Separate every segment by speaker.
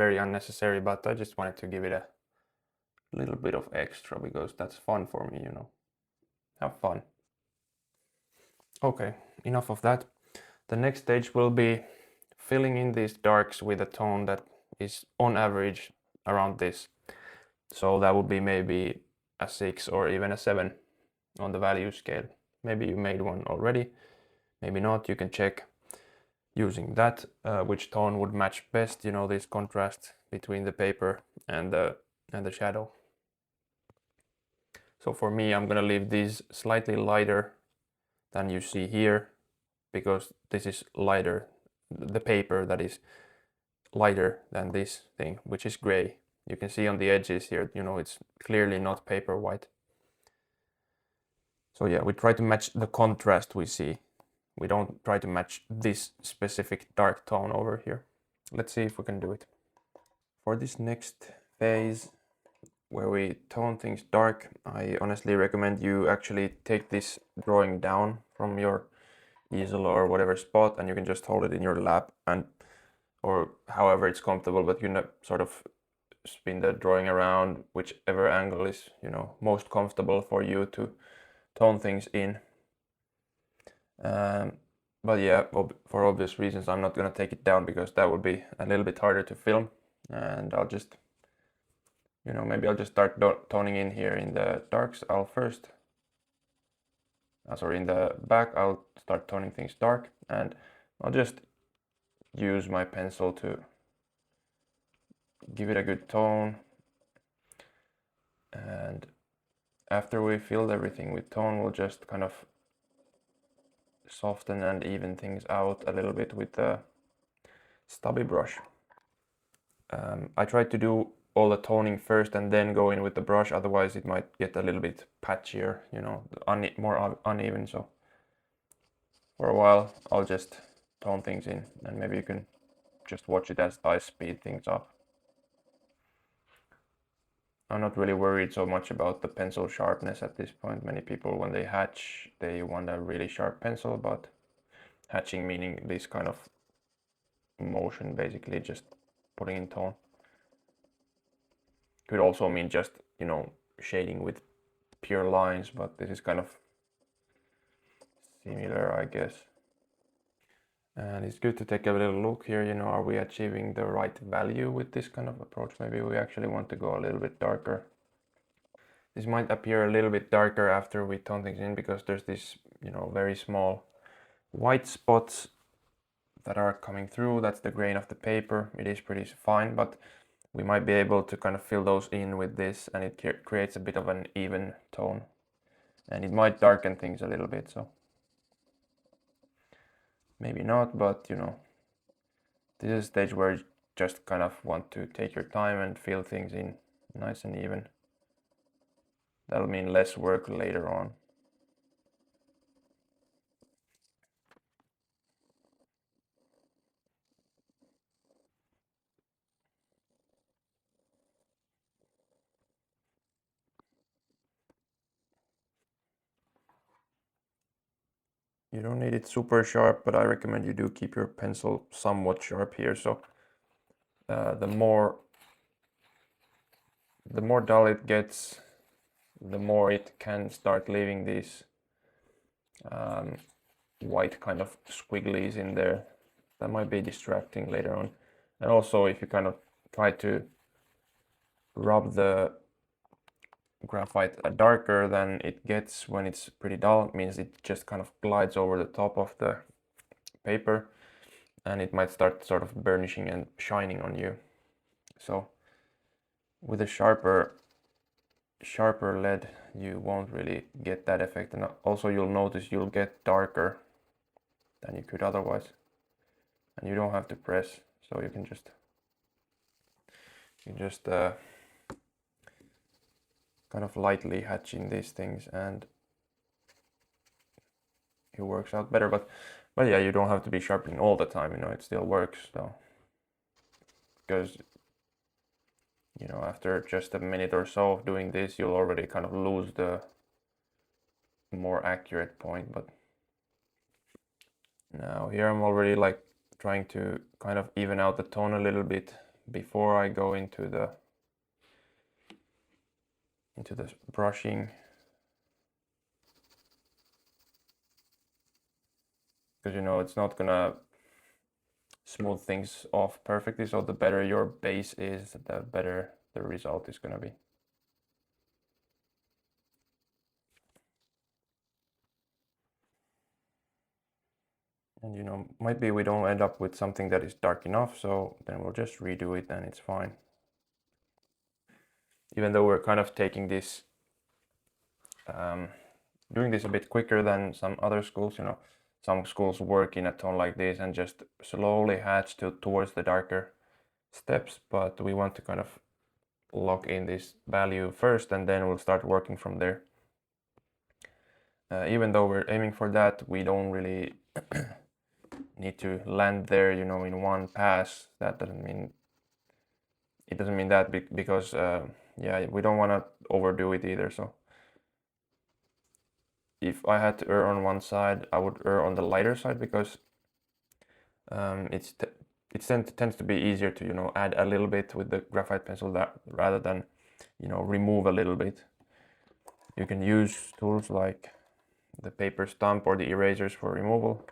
Speaker 1: very unnecessary, but I just wanted to give it a little bit of extra because that's fun for me, you know. Have fun. Okay, enough of that. The next stage will be filling in these darks with a tone that is on average around this. So that would be maybe a 6 or even a 7 on the value scale. Maybe you made one already, maybe not. You can check using that which tone would match best, you know, this contrast between the paper and the shadow. So for me, I'm gonna leave these slightly lighter than you see here, because this is lighter, the paper that is lighter than this thing, which is gray. You can see on the edges here, you know, it's clearly not paper white. So yeah, we try to match the contrast we see. We don't try to match this specific dark tone over here. Let's see if we can do it. For this next phase, where we tone things dark, I honestly recommend you actually take this drawing down from your easel or whatever spot, and you can just hold it in your lap, and or however it's comfortable, but you can sort of spin the drawing around whichever angle is, you know, most comfortable for you to tone things in. But yeah, for obvious reasons, I'm not gonna take it down because that would be a little bit harder to film, and I'll just, you know, maybe I'll just start toning in here in the darks. I'll first, sorry, in the back, I'll start toning things dark, and I'll just use my pencil to give it a good tone. And after we filled everything with tone, we'll just kind of soften and even things out a little bit with the stubby brush. I tried to do all the toning first and then go in with the brush, otherwise it might get a little bit patchier, you know, more uneven. So for a while I'll just tone things in, and maybe you can just watch it as I speed things up. I'm not really worried so much about the pencil sharpness at this point. Many people, when they hatch, they want a really sharp pencil, but hatching meaning this kind of motion, basically just putting in tone. Could also mean just, you know, shading with pure lines, but this is kind of similar, I guess. And it's good to take a little look here, you know, are we achieving the right value with this kind of approach? Maybe we actually want to go a little bit darker. This might appear a little bit darker after we tone things in because there's this, you know, very small white spots that are coming through. That's the grain of the paper. It is pretty fine, but we might be able to kind of fill those in with this, and it creates a bit of an even tone, and it might darken things a little bit, so maybe not, but you know, this is a stage where you just kind of want to take your time and fill things in nice and even. That'll mean less work later on. You don't need it super sharp, but I recommend you do keep your pencil somewhat sharp here. So the more dull it gets, the more it can start leaving these white kind of squigglies in there. That might be distracting later on. And also, if you kind of try to rub the graphite darker than it gets when it's pretty dull, it means it just kind of glides over the top of the paper, and it might start sort of burnishing and shining on you. So with a sharper lead, you won't really get that effect, and also you'll notice you'll get darker than you could otherwise, and you don't have to press, so you can just kind of lightly hatch in these things, and it works out better. But yeah, you don't have to be sharpening all the time, you know, it still works though, because you know, after just a minute or so of doing this, you'll already kind of lose the more accurate point. But now here I'm already like trying to kind of even out the tone a little bit before I go into the brushing, because you know it's not gonna smooth things off perfectly, so the better your base is, the better the result is gonna be. And you know, might be we don't end up with something that is dark enough, so then we'll just redo it and it's fine. Even though we're kind of taking this, doing this a bit quicker than some other schools, you know, some schools work in a tone like this and just slowly hatch towards the darker steps, but we want to kind of lock in this value first and then we'll start working from there. Even though we're aiming for that, we don't really need to land there, you know, in one pass. That doesn't mean, it doesn't mean that because yeah, we don't want to overdo it either. So if I had to err on one side, I would err on the lighter side, because it tends to be easier to, you know, add a little bit with the graphite pencil rather than, you know, remove a little bit. You can use tools like the paper stump or the erasers for removal,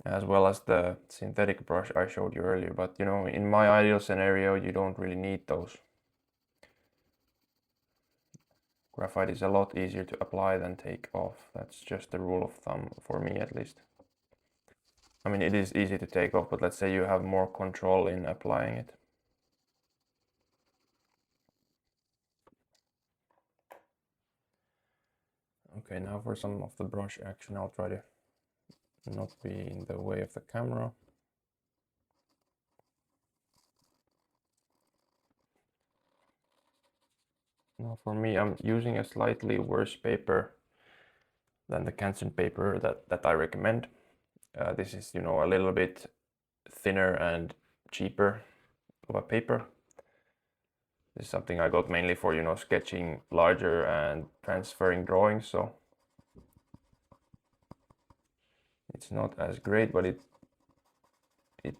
Speaker 1: as well as the synthetic brush I showed you earlier. But you know, in my ideal scenario, you don't really need those. Graphite is a lot easier to apply than take off. That's just the rule of thumb for me, at least. I mean, it is easy to take off, but let's say you have more control in applying it. Okay, now for some of the brush action, I'll try to not be in the way of the camera. Now for me, I'm using a slightly worse paper than the Canson paper that I recommend. This is, you know, a little bit thinner and cheaper of a paper. This is something I got mainly for, you know, sketching larger and transferring drawings, so it's not as great, but it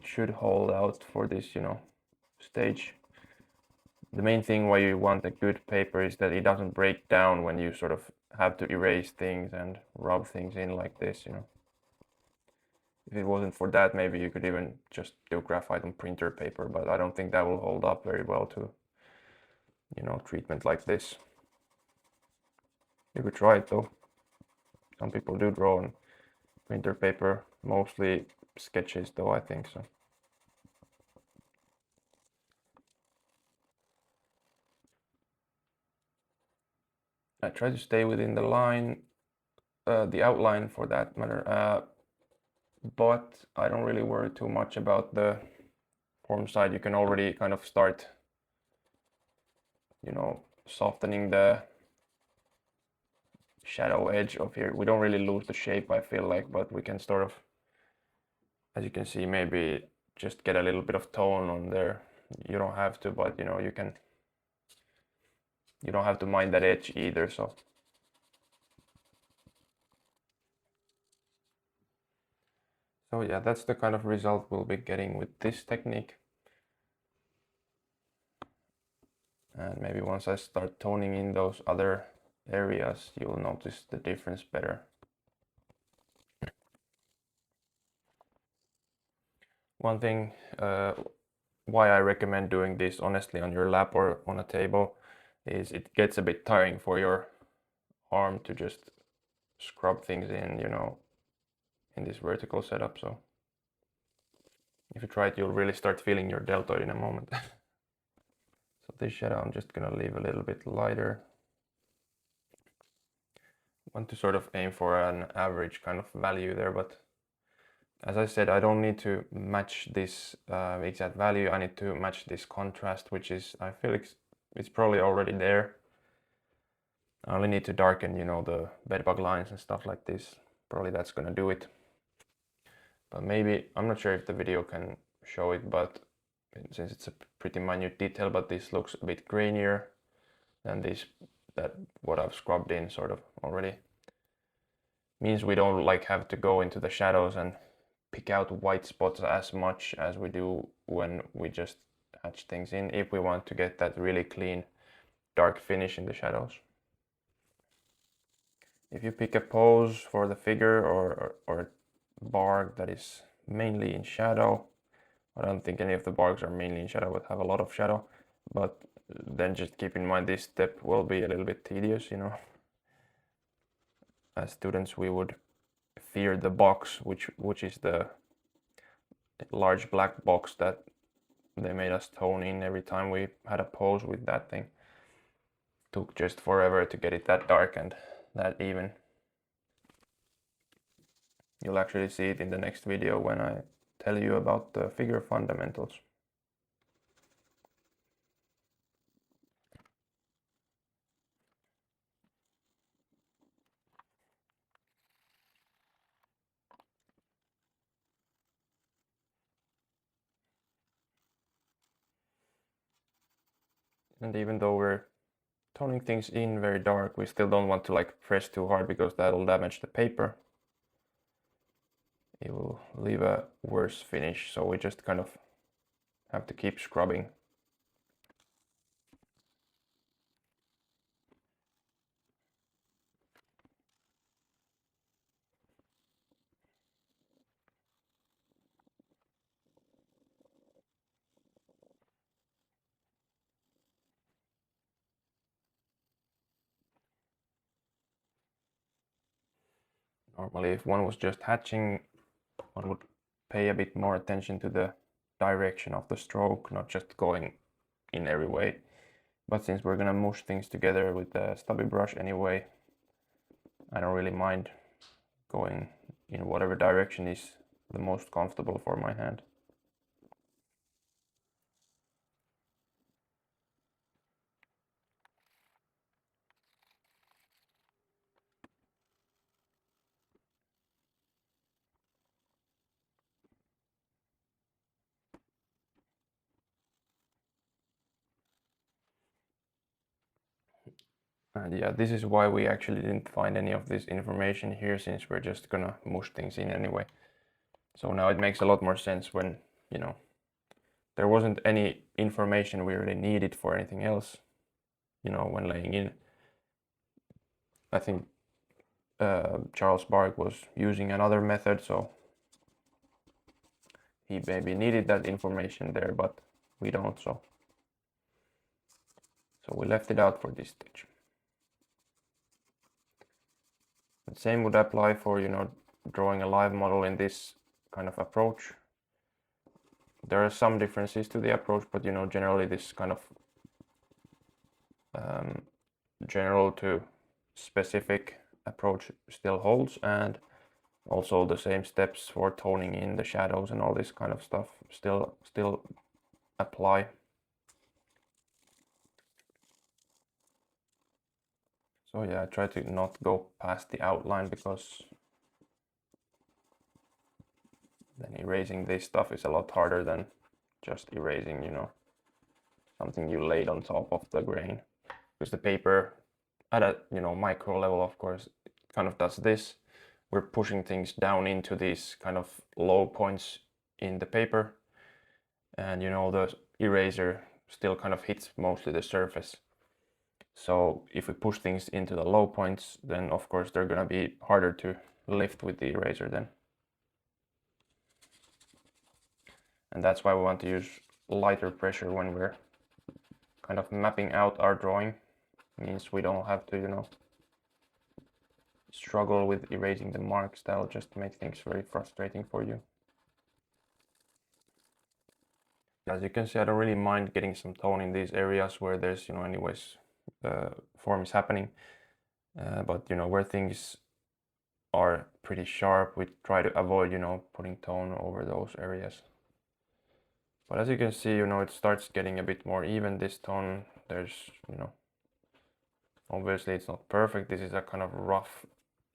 Speaker 1: should hold out for this, you know, stage. The main thing why you want a good paper is that it doesn't break down when you sort of have to erase things and rub things in like this, you know. If it wasn't for that, maybe you could even just do graphite on printer paper, but I don't think that will hold up very well to, you know, treatment like this. You could try it though. Some people do draw on printer paper, mostly sketches though, I think so. I try to stay within the line, the outline for that matter, but I don't really worry too much about the form side. You can already kind of start, you know, softening the shadow edge of here. We don't really lose the shape, I feel like, but we can sort of, as you can see, maybe just get a little bit of tone on there. You don't have to, but you know, you don't have to mind that edge either, so. So yeah, that's the kind of result we'll be getting with this technique. And maybe once I start toning in those other areas, you'll notice the difference better. One thing why I recommend doing this honestly on your lap or on a table is it gets a bit tiring for your arm to just scrub things in, you know, in this vertical setup. So if you try it, you'll really start feeling your deltoid in a moment. So this shadow I'm just gonna leave a little bit lighter. Want to sort of aim for an average kind of value there, but as I said, I don't need to match this exact value. I need to match this contrast, which is, I feel it's probably already there. I only need to darken, you know, the bedbug lines and stuff like this. Probably that's gonna do it. But maybe, I'm not sure if the video can show it, but since it's a pretty minute detail, but this looks a bit grainier than what I've scrubbed in sort of already. Means we don't like have to go into the shadows and pick out white spots as much as we do when we just hatch things in if we want to get that really clean dark finish in the shadows. If you pick a pose for the figure or bark that is mainly in shadow, I don't think any of the barks are mainly in shadow but have a lot of shadow, but then just keep in mind this step will be a little bit tedious, you know. As students we would fear the box, which is the large black box that they made us tone in every time we had a pose with that thing. Took just forever to get it that dark and that even. You'll actually see it in the next video when I tell you about the figure fundamentals. And even though we're toning things in very dark, we still don't want to like press too hard because that'll damage the paper. It will leave a worse finish, so we just kind of have to keep scrubbing. Normally if one was just hatching, one would pay a bit more attention to the direction of the stroke, not just going in every way. But since we're gonna mush things together with the stubby brush anyway, I don't really mind going in whatever direction is the most comfortable for my hand. And yeah, this is why we actually didn't find any of this information here, since we're just gonna mush things in anyway. So now it makes a lot more sense when, you know, there wasn't any information we really needed for anything else, you know, when laying in. I think Charles Bargue was using another method, so he maybe needed that information there, but we don't, so we left it out for this stage. The same would apply for, you know, drawing a live model in this kind of approach. There are some differences to the approach, but you know, generally this kind of general to specific approach still holds, and also the same steps for toning in the shadows and all this kind of stuff still apply. So yeah, I try to not go past the outline, because then erasing this stuff is a lot harder than just erasing, you know, something you laid on top of the grain. Because the paper at a, you know, micro level, of course, kind of does this. We're pushing things down into these kind of low points in the paper, and you know, the eraser still kind of hits mostly the surface. So if we push things into the low points, then of course they're gonna be harder to lift with the eraser then. And that's why we want to use lighter pressure when we're kind of mapping out our drawing. It means we don't have to, you know, struggle with erasing the marks. That'll just make things very frustrating for you. As you can see, I don't really mind getting some tone in these areas where there's, you know, anyways, form is happening. But you know, where things are pretty sharp, we try to avoid, you know, putting tone over those areas. But as you can see, you know, it starts getting a bit more even, this tone. There's, you know, obviously it's not perfect. This is a kind of rough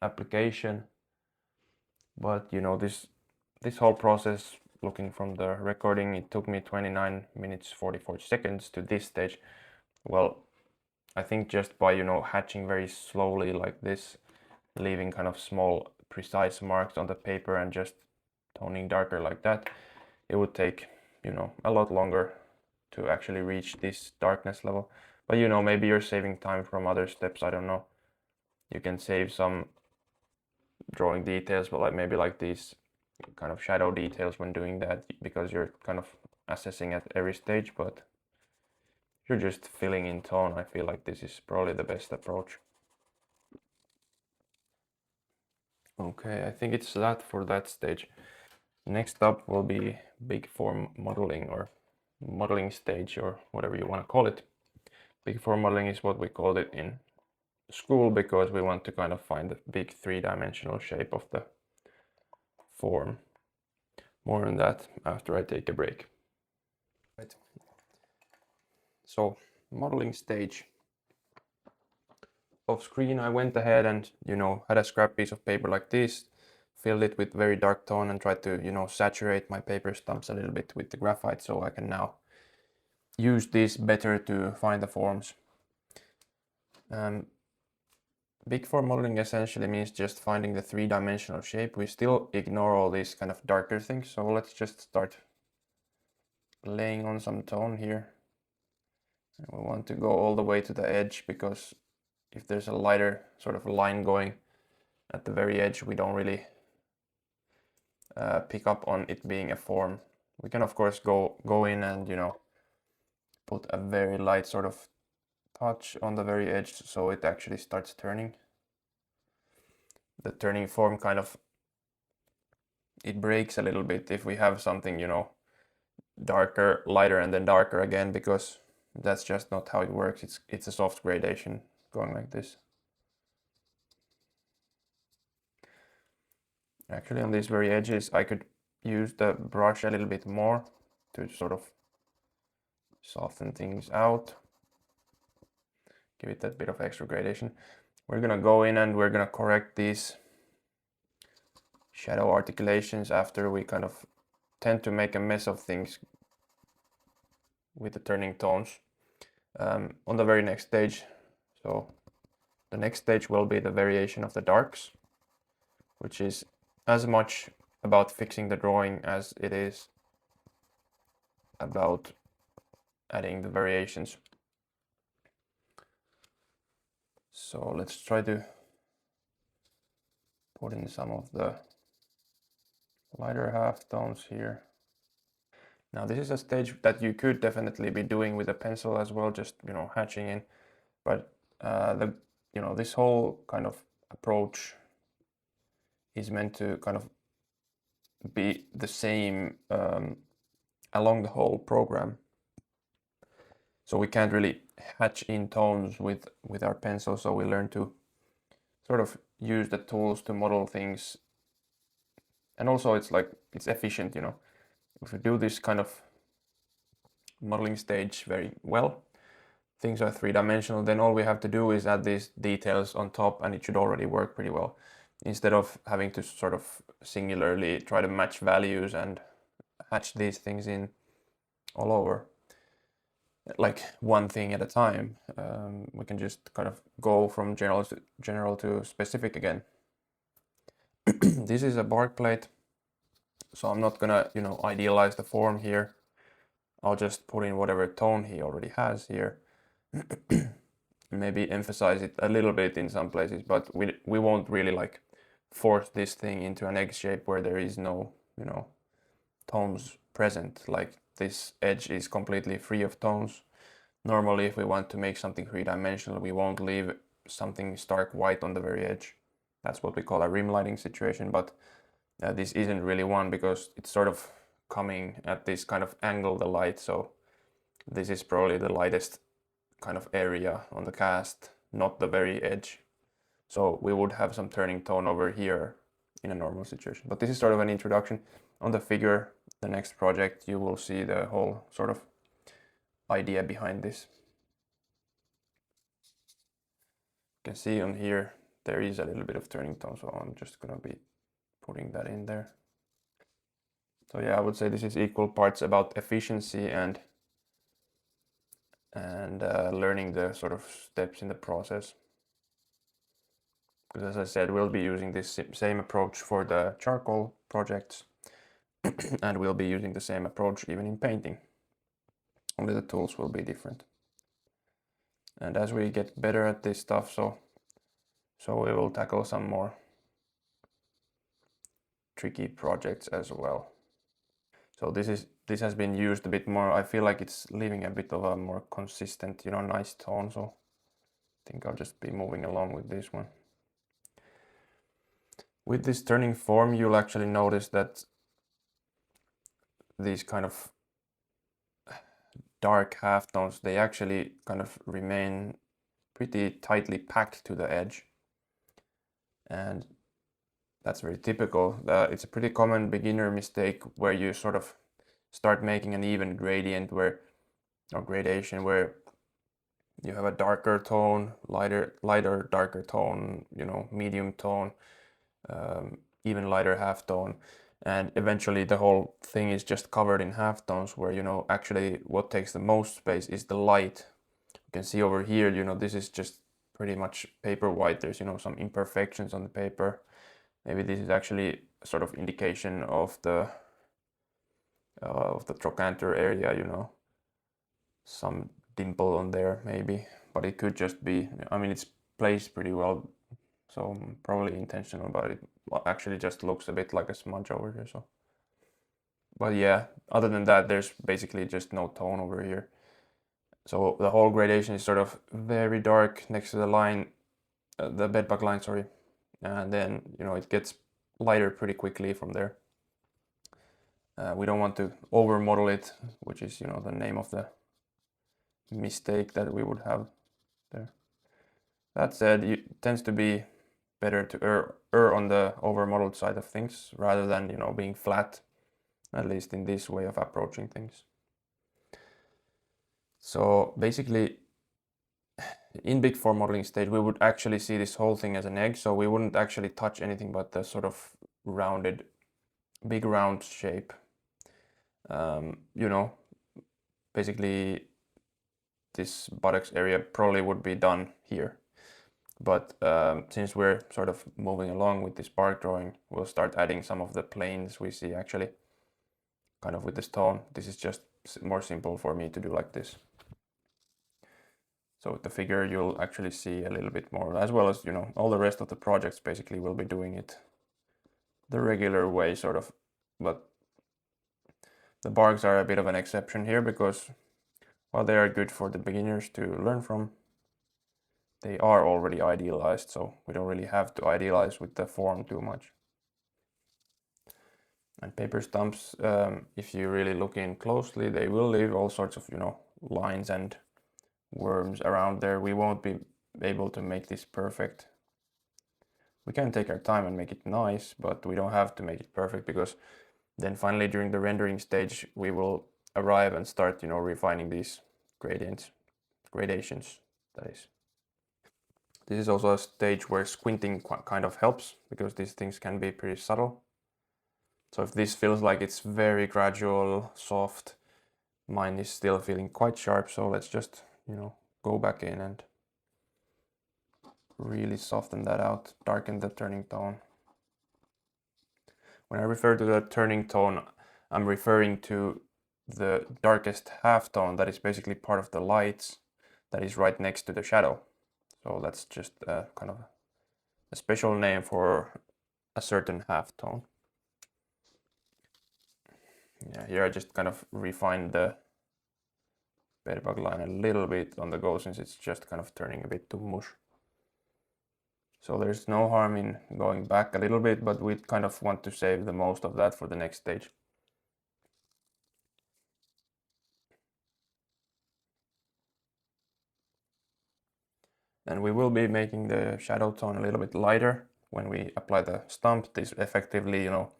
Speaker 1: application. But you know, this whole process, looking from the recording, it took me 29 minutes 44 seconds to this stage. Well, I think just by, you know, hatching very slowly like this, leaving kind of small precise marks on the paper and just toning darker like that, it would take, you know, a lot longer to actually reach this darkness level. But you know, maybe you're saving time from other steps, I don't know. You can save some drawing details, but like maybe like these kind of shadow details when doing that, because you're kind of assessing at every stage, but if you're just filling in tone, I feel like this is probably the best approach. Okay, I think it's that for that stage. Next up will be big form modeling, or modeling stage, or whatever you want to call it. Big form modeling is what we called it in school, because we want to kind of find the big three-dimensional shape of the form. More on that after I take a break. Right. So, modeling stage. Off screen, I went ahead and, you know, had a scrap piece of paper like this, filled it with very dark tone, and tried to, you know, saturate my paper stumps a little bit with the graphite, so I can now use this better to find the forms. Big form modeling essentially means just finding the three-dimensional shape. We still ignore all these kind of darker things, so let's just start laying on some tone here. And we want to go all the way to the edge, because if there's a lighter sort of line going at the very edge, we don't really pick up on it being a form. We can of course go in and, you know, put a very light sort of touch on the very edge so it actually starts turning. The turning form kind of, it breaks a little bit if we have something, you know, darker, lighter, and then darker again, because that's just not how it works. It's a soft gradation going like this. Actually, on these very edges, I could use the brush a little bit more to sort of soften things out, give it that bit of extra gradation. We're gonna go in and we're gonna correct these shadow articulations after we kind of tend to make a mess of things with the turning tones on the very next stage. So the next stage will be the variation of the darks, which is as much about fixing the drawing as it is about adding the variations. So let's try to put in some of the lighter half tones here. Now this is a stage that you could definitely be doing with a pencil as well, just, you know, hatching in, but you know, this whole kind of approach is meant to kind of be the same along the whole program. So we can't really hatch in tones with our pencil, so we learn to sort of use the tools to model things. And also it's like, it's efficient, you know. If we do this kind of modeling stage very well, things are three-dimensional, then all we have to do is add these details on top and it should already work pretty well, instead of having to sort of singularly try to match values and hatch these things in all over, like one thing at a time. We can just kind of go from general to specific again. This is a bark plate, so I'm not gonna, you know, idealize the form here. I'll just put in whatever tone he already has here. Maybe emphasize it a little bit in some places, but we won't really like force this thing into an egg shape where there is no, you know, tones present. Like this edge is completely free of tones. Normally, if we want to make something three-dimensional, we won't leave something stark white on the very edge. That's what we call a rim lighting situation, but this isn't really one, because it's sort of coming at this kind of angle, the light, so this is probably the lightest kind of area on the cast, not the very edge. So we would have some turning tone over here in a normal situation. But this is sort of an introduction. On the figure, the next project, you will see the whole sort of idea behind this. You can see on here, there is a little bit of turning tone, so I'm just gonna be putting that in there. So yeah, I would say this is equal parts about efficiency and learning the sort of steps in the process. Because as I said, we'll be using this same approach for the charcoal projects and we'll be using the same approach even in painting. only the tools will be different. And as we get better at this stuff, so we will tackle some more tricky projects as well. So this has been used a bit more. I feel like it's leaving a bit of a more consistent, you know, nice tone. So I think I'll just be moving along with this one. With this turning form, you'll actually notice that these kind of dark halftones, they actually kind of remain pretty tightly packed to the edge. And that's very typical. It's a pretty common beginner mistake where you sort of start making an even gradient or gradation where you have a darker tone, lighter, darker tone, you know, medium tone, even lighter halftone, and eventually the whole thing is just covered in halftones where, you know, actually what takes the most space is the light. You can see over here, you know, this is just pretty much paper white. There's, you know, some imperfections on the paper. Maybe this is actually a sort of indication of the trochanter area, you know, some dimple on there maybe, but it could just be, I mean, it's placed pretty well, so probably intentional, but it actually just looks a bit like a smudge over here. So, but yeah, other than that, there's basically just no tone over here. So the whole gradation is sort of very dark next to the line, the bedbug line, sorry, and then, you know, it gets lighter pretty quickly from there. We don't want to over model it, which is, you know, the name of the mistake that we would have there. That said, it tends to be better to err on the over modeled side of things rather than, you know, being flat, at least in this way of approaching things. So basically, in big four modeling stage, we would actually see this whole thing as an egg, so we wouldn't actually touch anything but the sort of rounded, big round shape. You know, basically this buttocks area probably would be done here. But since we're sort of moving along with this bark drawing, we'll start adding some of the planes we see actually kind of with this tone. This is just more simple for me to do like this. So with the figure, you'll actually see a little bit more, as well as, you know, all the rest of the projects basically will be doing it the regular way sort of. But the barks are a bit of an exception here because while they are good for the beginners to learn from, they are already idealized, so we don't really have to idealize with the form too much. And paper stumps, if you really look in closely, they will leave all sorts of, you know, lines and worms around there. We won't be able to make this perfect. We can take our time and make it nice, but we don't have to make it perfect, because then finally during the rendering stage we will arrive and start, you know, refining these gradations, that is. This is also a stage where squinting kind of helps, because these things can be pretty subtle. So if this feels like it's very gradual, soft, mine is still feeling quite sharp, so let's just, you know, go back in and really soften that out, darken the turning tone. When I refer to the turning tone, I'm referring to the darkest half tone that is basically part of the lights that is right next to the shadow. So that's just kind of a special name for a certain half tone. Yeah, here I just kind of refined the bedbug line a little bit on the go, since it's just kind of turning a bit to mush. So there's no harm in going back a little bit, but we kind of want to save the most of that for the next stage. And we will be making the shadow tone a little bit lighter when we apply the stump. This effectively, you know,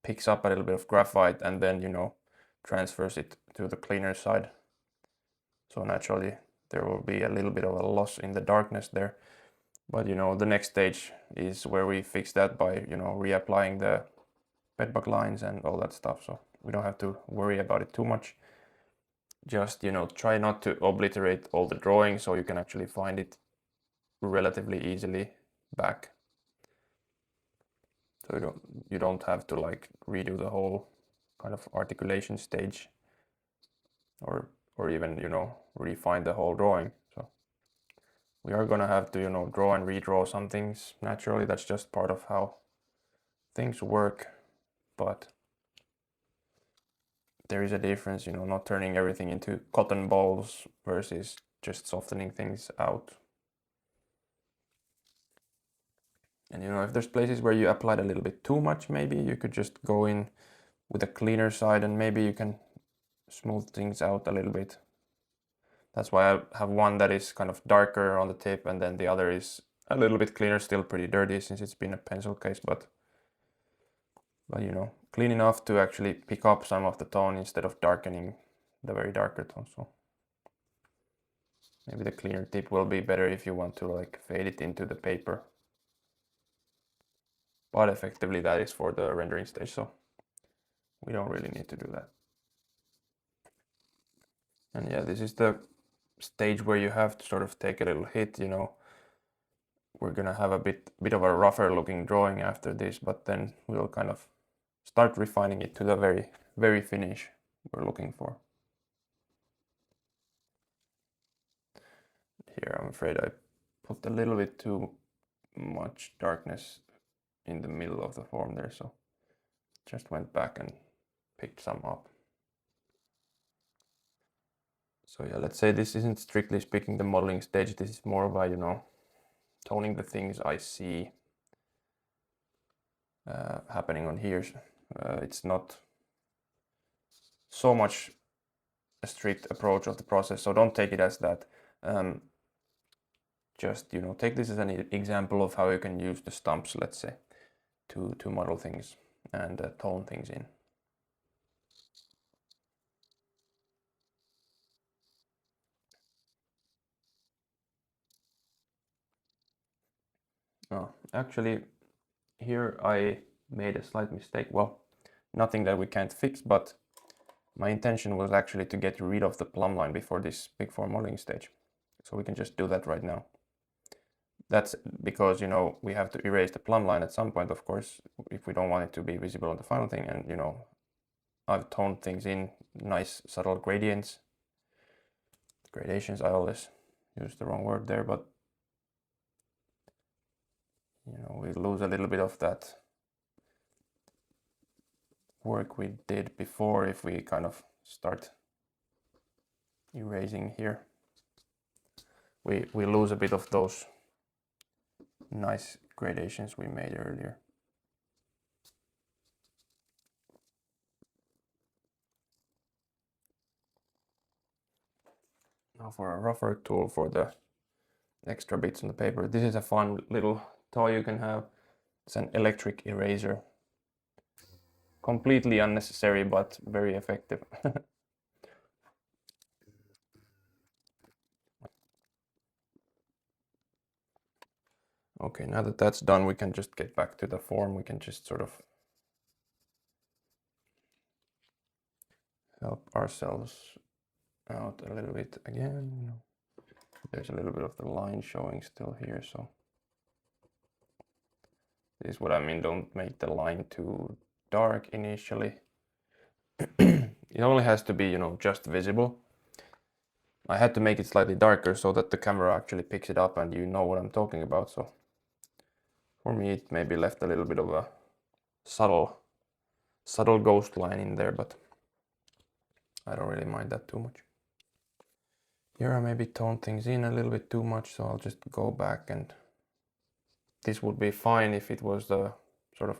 Speaker 1: picks up a little bit of graphite and then, you know, transfers it to the cleaner side. So naturally there will be a little bit of a loss in the darkness there. But, you know, the next stage is where we fix that by, you know, reapplying the bedbug lines and all that stuff. So we don't have to worry about it too much. Just, you know, try not to obliterate all the drawing so you can actually find it relatively easily back. So you don't have to like redo the whole kind of articulation stage or or even, you know, refine the whole drawing. So we are gonna have to, you know, draw and redraw some things naturally. That's just part of how things work, but there is a difference, you know, not turning everything into cotton balls versus just softening things out. And you know, if there's places where you applied a little bit too much, maybe you could just go in with a cleaner side and maybe you can smooth things out a little bit. That's why I have one that is kind of darker on the tip and then the other is a little bit cleaner, still pretty dirty since it's been a pencil case, but you know, clean enough to actually pick up some of the tone instead of darkening the very darker tone. So maybe the cleaner tip will be better if you want to like fade it into the paper. But effectively that is for the rendering stage, so we don't really need to do that. And yeah, this is the stage where you have to sort of take a little hit, you know. We're gonna have a bit of a rougher looking drawing after this, but then we'll kind of start refining it to the very finish we're looking for. Here I'm afraid I put a little bit too much darkness in the middle of the form there, so just went back and picked some up. So yeah, let's say this isn't strictly speaking the modeling stage, this is more of a, you know, toning the things I see happening on here. It's not so much a strict approach of the process, so don't take it as that. Just, you know, take this as an example of how you can use the stumps, let's say, to model things and tone things in. Oh, actually, here I made a slight mistake. Well, nothing that we can't fix, but my intention was actually to get rid of the plumb line before this big form modeling stage. So we can just do that right now. That's because, you know, we have to erase the plumb line at some point, of course, if we don't want it to be visible on the final thing. And, you know, I've toned things in nice subtle gradients. Gradations, I always use the wrong word there, but you know, we lose a little bit of that work we did before if we kind of start erasing here. We lose a bit of those nice gradations we made earlier. Now for a rougher tool for the extra bits on the paper. This is a fun little toy you can have. It's an electric eraser. Completely unnecessary, but very effective. Okay, now that that's done, we can just get back to the form. We can just sort of help ourselves out a little bit again. There's a little bit of the line showing still here, so this is what I mean, don't make the line too dark initially. It only has to be, you know, just visible. I had to make it slightly darker so that the camera actually picks it up and you know what I'm talking about. So for me it maybe left a little bit of a subtle ghost line in there, but I don't really mind that too much. Here I maybe toned things in a little bit too much, so I'll just go back, and this would be fine if it was the sort of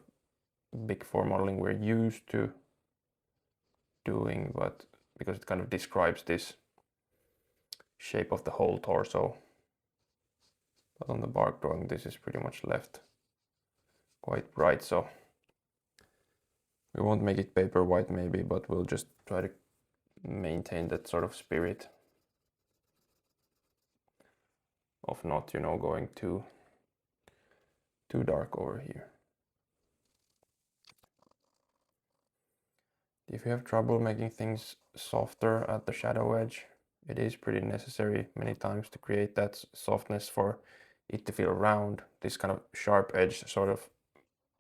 Speaker 1: big form modeling we're used to doing, but because it kind of describes this shape of the whole torso. But on the Bargue drawing this is pretty much left quite bright, so we won't make it paper white maybe, but we'll just try to maintain that sort of spirit of not, you know, going too dark over here. If you have trouble making things softer at the shadow edge, it is pretty necessary many times to create that softness for it to feel round. This kind of sharp edge sort of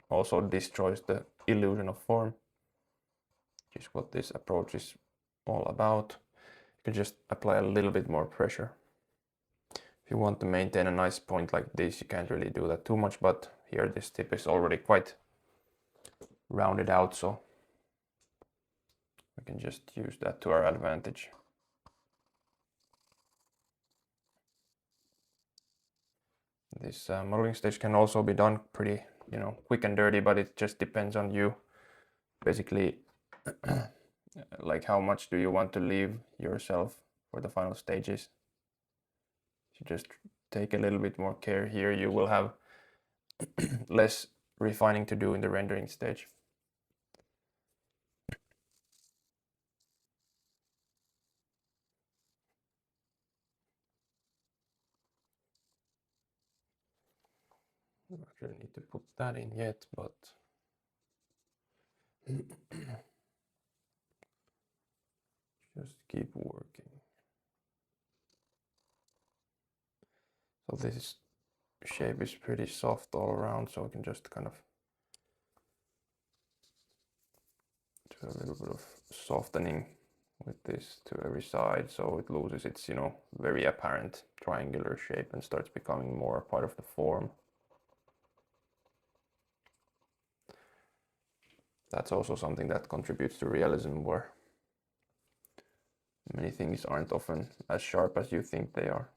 Speaker 1: also destroys the illusion of form, which is what this approach is all about. You just apply a little bit more pressure. If you want to maintain a nice point like this, you can't really do that too much, but here this tip is already quite rounded out, so we can just use that to our advantage. This modeling stage can also be done pretty, quick and dirty, but it just depends on you. Basically, like how much do you want to leave yourself for the final stages. If you just take a little bit more care here, you will have less refining to do in the rendering stage. I don't actually need to put that in yet, but just keep working. So this shape is pretty soft all around, so I can just kind of do a little bit of softening with this to every side, so it loses its, very apparent triangular shape and starts becoming more part of the form. That's also something that contributes to realism, where many things aren't often as sharp as you think they are.